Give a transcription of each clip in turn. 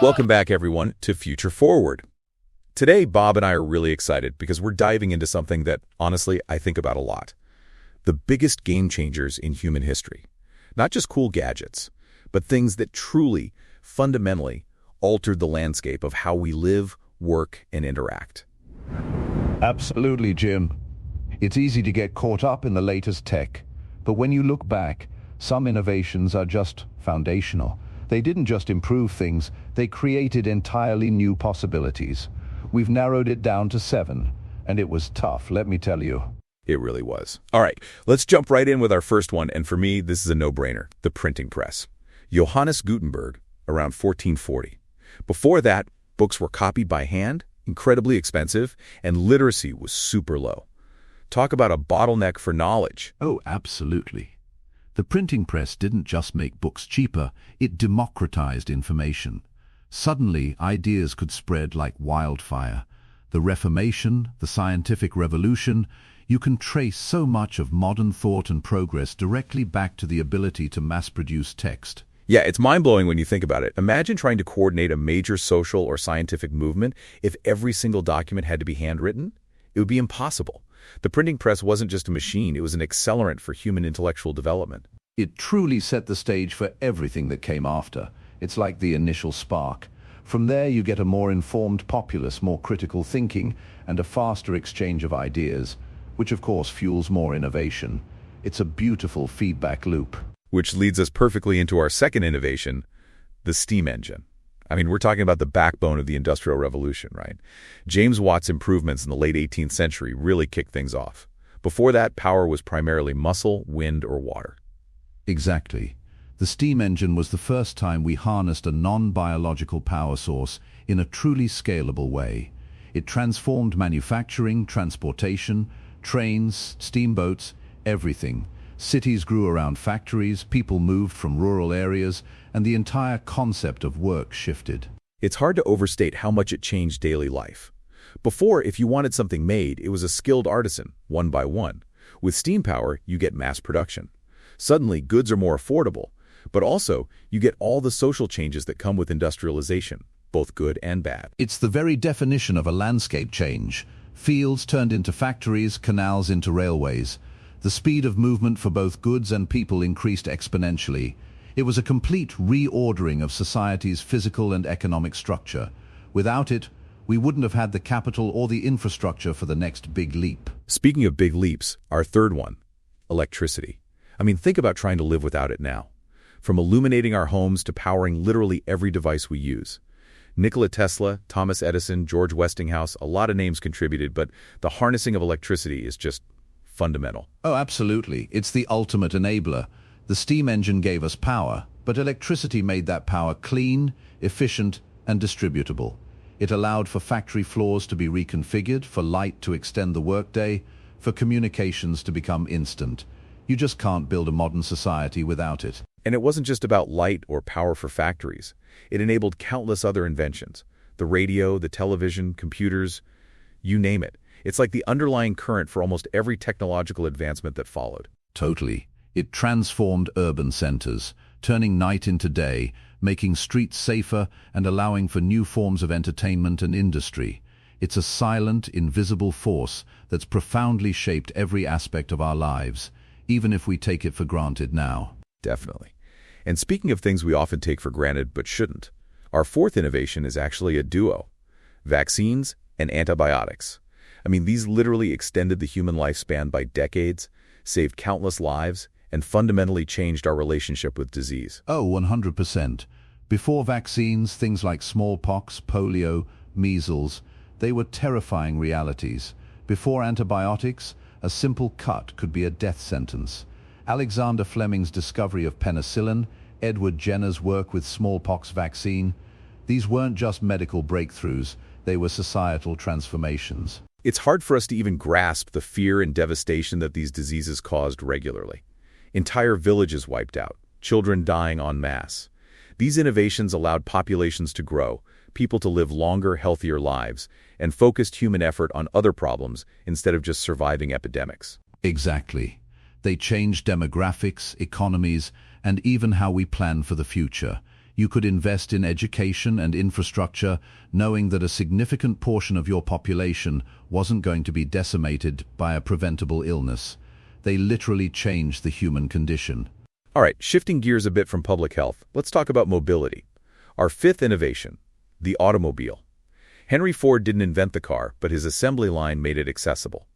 Welcome back, everyone, to Future Forward. Today, Bob and I are really excited because we're diving into something that, honestly, I think about a lot. The biggest game changers in human history. Not just cool gadgets, but things that truly, fundamentally, altered the landscape of how we live, work, and interact. Absolutely, Jim. It's easy to get caught up in the latest tech, but when you look back, some innovations are just foundational. They didn't just improve things, they created entirely new possibilities. We've narrowed it down to 7, and it was tough, let me tell you. It really was. All right, let's jump right in with our first one, and for me, this is a no-brainer, the printing press. Johannes Gutenberg, around 1440. Before that, books were copied by hand, incredibly expensive, and literacy was super low. Talk about a bottleneck for knowledge. Oh, absolutely. The printing press didn't just make books cheaper, it democratized information. Suddenly, ideas could spread like wildfire. The Reformation, the scientific revolution, you can trace so much of modern thought and progress directly back to the ability to mass-produce text. Yeah, it's mind-blowing when you think about it. Imagine trying to coordinate a major social or scientific movement if every single document had to be handwritten. It would be impossible. The printing press wasn't just a machine, it was an accelerant for human intellectual development. It truly set the stage for everything that came after. It's like the initial spark. From there you get a more informed populace, more critical thinking, and a faster exchange of ideas, which of course fuels more innovation. It's a beautiful feedback loop. Which leads us perfectly into our second innovation, the steam engine. I mean, we're talking about the backbone of the Industrial Revolution, right? James Watt's improvements in the late 18th century really kicked things off. Before that, power was primarily muscle, wind, or water. Exactly. The steam engine was the first time we harnessed a non-biological power source in a truly scalable way. It transformed manufacturing, transportation, trains, steamboats, everything. Cities grew around factories, people moved from rural areas, and the entire concept of work shifted. It's hard to overstate how much it changed daily life. Before, if you wanted something made, it was a skilled artisan, one by one. With steam power, you get mass production. Suddenly, goods are more affordable, but also, you get all the social changes that come with industrialization, both good and bad. It's the very definition of a landscape change. Fields turned into factories, canals into railways. The speed of movement for both goods and people increased exponentially. It was a complete reordering of society's physical and economic structure. Without it, we wouldn't have had the capital or the infrastructure for the next big leap. Speaking of big leaps, our third one, electricity. I mean, think about trying to live without it now. From illuminating our homes to powering literally every device we use. Nikola Tesla, Thomas Edison, George Westinghouse, a lot of names contributed, but the harnessing of electricity is just fundamental. Oh, absolutely. It's the ultimate enabler. The steam engine gave us power, but electricity made that power clean, efficient, and distributable. It allowed for factory floors to be reconfigured, for light to extend the workday, for communications to become instant. You just can't build a modern society without it. And it wasn't just about light or power for factories. It enabled countless other inventions. The radio, the television, computers, you name it. It's like the underlying current for almost every technological advancement that followed. Totally. It transformed urban centers, turning night into day, making streets safer and allowing for new forms of entertainment and industry. It's a silent, invisible force that's profoundly shaped every aspect of our lives, even if we take it for granted now. Definitely. And speaking of things we often take for granted but shouldn't, our fourth innovation is actually a duo: vaccines and antibiotics. I mean, these literally extended the human lifespan by decades, saved countless lives, and fundamentally changed our relationship with disease. Oh, 100%. Before vaccines, things like smallpox, polio, measles, they were terrifying realities. Before antibiotics, a simple cut could be a death sentence. Alexander Fleming's discovery of penicillin, Edward Jenner's work with smallpox vaccine, these weren't just medical breakthroughs, they were societal transformations. It's hard for us to even grasp the fear and devastation that these diseases caused regularly. Entire villages wiped out, children dying en masse. These innovations allowed populations to grow, people to live longer, healthier lives, and focused human effort on other problems instead of just surviving epidemics. Exactly. They changed demographics, economies, and even how we plan for the future. You could invest in education and infrastructure, knowing that a significant portion of your population wasn't going to be decimated by a preventable illness. They literally changed the human condition. All right, shifting gears a bit from public health, let's talk about mobility. Our fifth innovation, the automobile. Henry Ford didn't invent the car, but his assembly line made it accessible.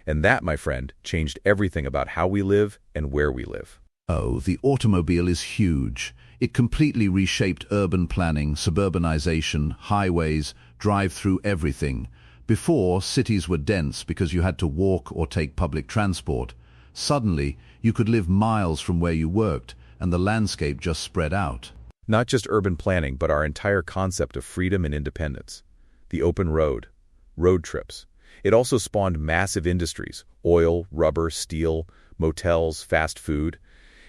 And that, my friend, changed everything about how we live and where we live. Oh, the automobile is huge. It completely reshaped urban planning, suburbanization, highways, drive-through everything. Before, cities were dense because you had to walk or take public transport. Suddenly, you could live miles from where you worked, and the landscape just spread out. Not just urban planning, but our entire concept of freedom and independence. The open road trips. It also spawned massive industries: oil, rubber, steel, motels, fast food.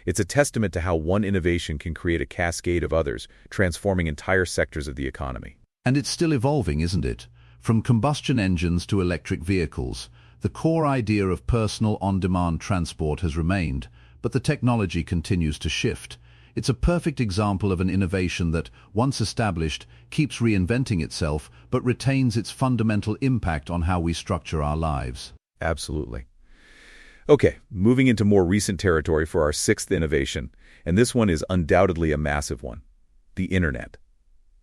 It's a testament to how one innovation can create a cascade of others, transforming entire sectors of the economy. And it's still evolving, isn't it? From combustion engines to electric vehicles, the core idea of personal on-demand transport has remained, but the technology continues to shift. It's a perfect example of an innovation that, once established, keeps reinventing itself, but retains its fundamental impact on how we structure our lives. Absolutely. Okay, moving into more recent territory for our sixth innovation, and this one is undoubtedly a massive one: the internet.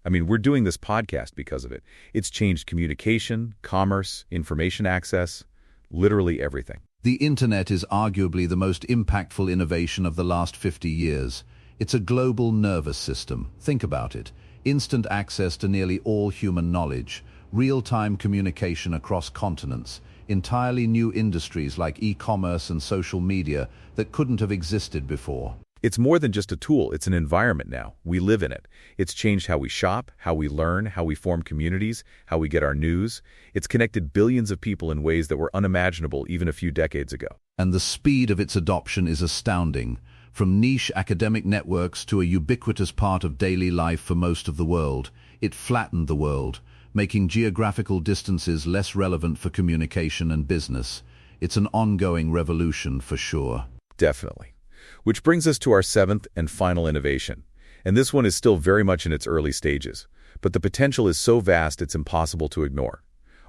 I mean, we're doing this podcast because of it. It's changed communication, commerce, information access, literally everything. The internet is arguably the most impactful innovation of the last 50 years. It's a global nervous system. Think about it. Instant access to nearly all human knowledge, real-time communication across continents, entirely new industries like e-commerce and social media that couldn't have existed before. It's more than just a tool, it's an environment now. We live in it. It's changed how we shop, how we learn, how we form communities, how we get our news. It's connected billions of people in ways that were unimaginable even a few decades ago. And the speed of its adoption is astounding. From niche academic networks to a ubiquitous part of daily life for most of the world, it flattened the world, making geographical distances less relevant for communication and business. It's an ongoing revolution for sure. Definitely. Which brings us to our seventh and final innovation. And this one is still very much in its early stages, but the potential is so vast it's impossible to ignore.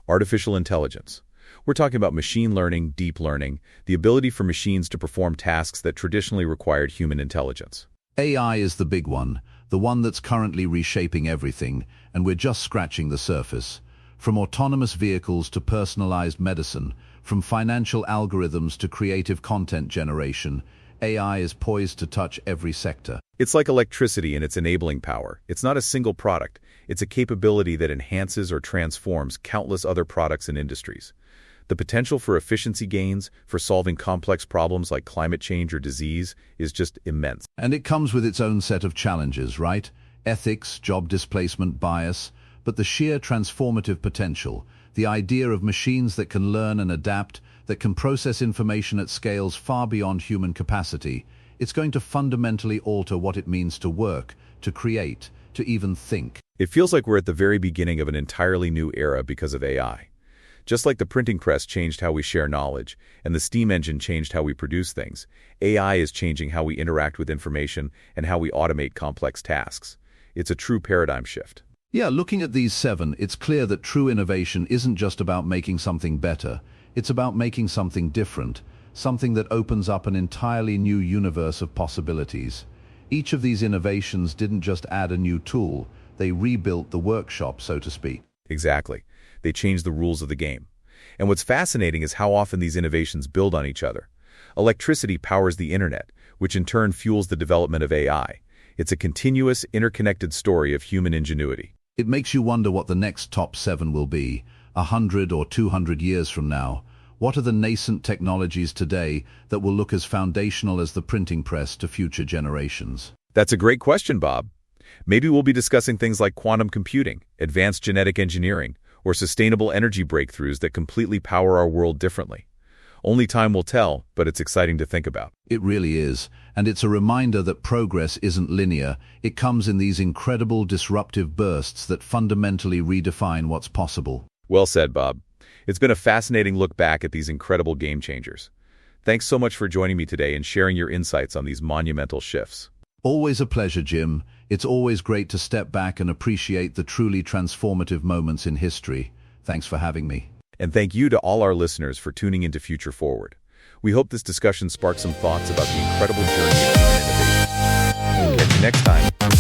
Artificial intelligence. We're talking about machine learning, deep learning, the ability for machines to perform tasks that traditionally required human intelligence. AI is the big one, the one that's currently reshaping everything, and we're just scratching the surface. From autonomous vehicles to personalized medicine, from financial algorithms to creative content generation, AI is poised to touch every sector. It's like electricity in its enabling power. It's not a single product. It's a capability that enhances or transforms countless other products and industries. The potential for efficiency gains, for solving complex problems like climate change or disease, is just immense. And it comes with its own set of challenges, right? Ethics, job displacement, bias, but the sheer transformative potential, the idea of machines that can learn and adapt, that can process information at scales far beyond human capacity, it's going to fundamentally alter what it means to work, to create, to even think. It feels like we're at the very beginning of an entirely new era because of AI. Just like the printing press changed how we share knowledge, and the steam engine changed how we produce things, AI is changing how we interact with information and how we automate complex tasks. It's a true paradigm shift. Yeah, looking at these seven, it's clear that true innovation isn't just about making something better. It's about making something different, something that opens up an entirely new universe of possibilities. Each of these innovations didn't just add a new tool, they rebuilt the workshop, so to speak. Exactly. They changed the rules of the game. And what's fascinating is how often these innovations build on each other. Electricity powers the internet, which in turn fuels the development of AI. It's a continuous, interconnected story of human ingenuity. It makes you wonder what the next top 7 will be, 100 or 200 years from now. What are the nascent technologies today that will look as foundational as the printing press to future generations? That's a great question, Bob. Maybe we'll be discussing things like quantum computing, advanced genetic engineering, or sustainable energy breakthroughs that completely power our world differently. Only time will tell, but it's exciting to think about. It really is, and it's a reminder that progress isn't linear. It comes in these incredible disruptive bursts that fundamentally redefine what's possible. Well said, Bob. It's been a fascinating look back at these incredible game changers. Thanks so much for joining me today and sharing your insights on these monumental shifts. Always a pleasure, Jim. It's always great to step back and appreciate the truly transformative moments in history. Thanks for having me. And thank you to all our listeners for tuning into Future Forward. We hope this discussion sparked some thoughts about the incredible journey of human innovation. Catch you next time.